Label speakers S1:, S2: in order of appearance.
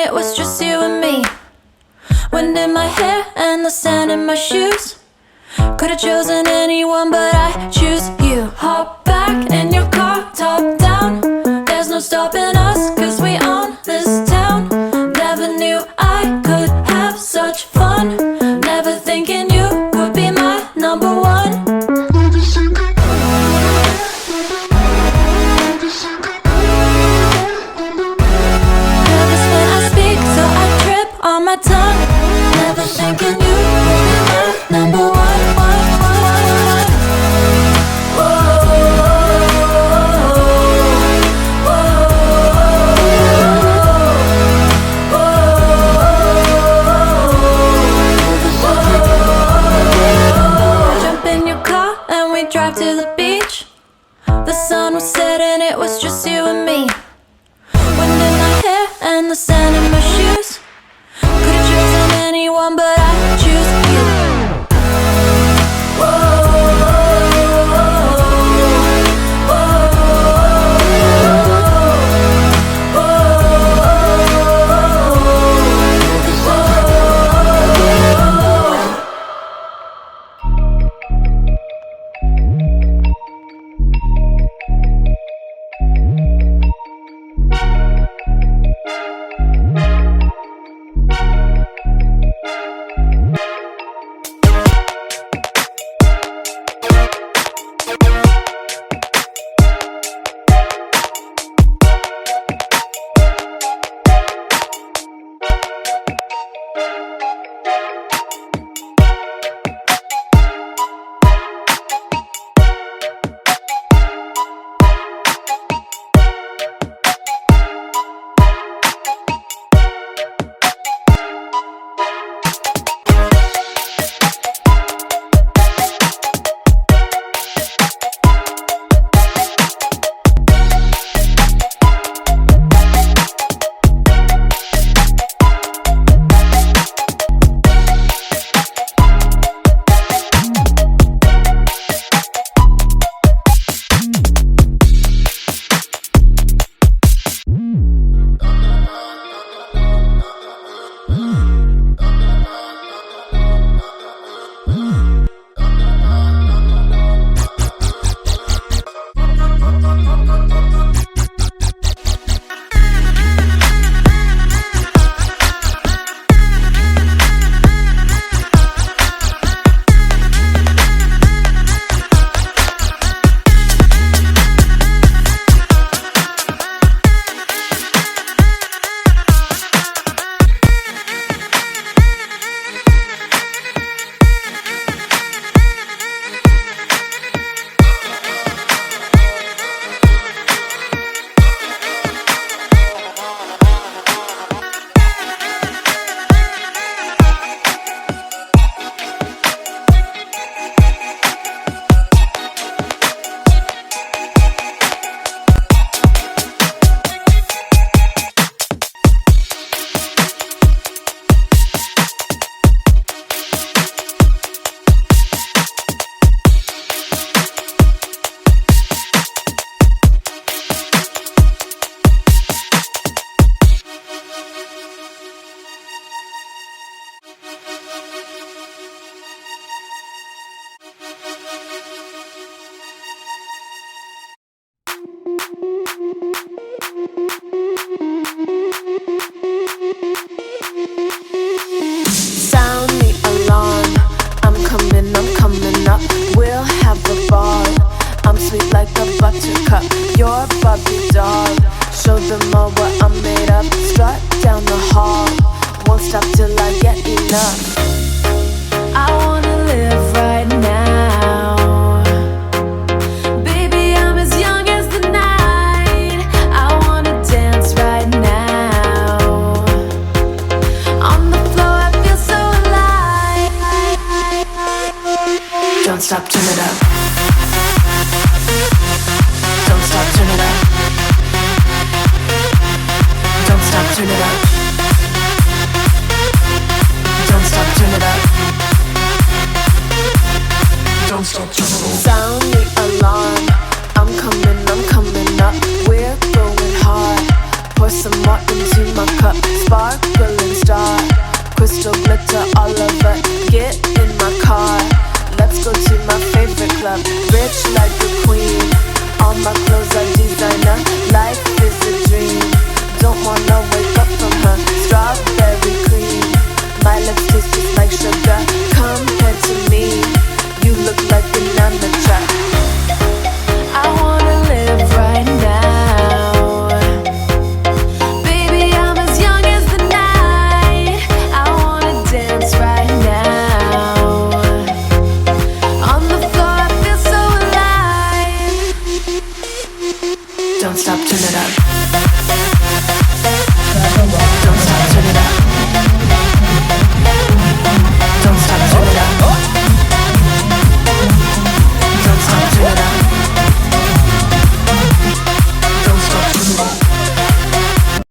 S1: it was just you and me. Wind in my hair and the sand in my shoes. Could've chosen anyone, but I choose you. Hop back in your car, top down. There's no stopping us, 'cause we own this town. Never knew I could have such fun. Never thinking you would be my number one. Nervous when I speak, so I trip on my tongue. Never thinking you would be my number one. Drive to the beach. The sun was setting, it was just you and me. Wind in my hair and the sand in my shoes. Could've chosen anyone, but I choose you. Sound the alarm. I'm coming up. We'll have a ball. I'm sweet like a buttercup. You're a Barbie doll. Show them all what I'm made of. Strut down the hall. Won't stop till I get enough. I wanna live right now. Baby, I'm as young as the night. I wanna dance right now. On the floor, I feel so alive. Don't stop, turn it up. Don't stop, turn it up. Don't stop, turn it up. Don't stop, turn it up. Don't stop, turn it up. Sound the alarm. I'm coming up. We're going hard. Pour some more into my cup. sparkling star, crystal glitter all over. Get in my car, let's go to my favorite club. Rich like a queen, all my clothes are designer. Life is a dream, don't wanna wake up from her. Strawberry cream, my lips taste just like sugar. Compared to me, you look like an amateur. I wanna live right now, baby, I'm as young as the night. I wanna dance right now, on the floor I feel so alive. Don't stop, turn it up.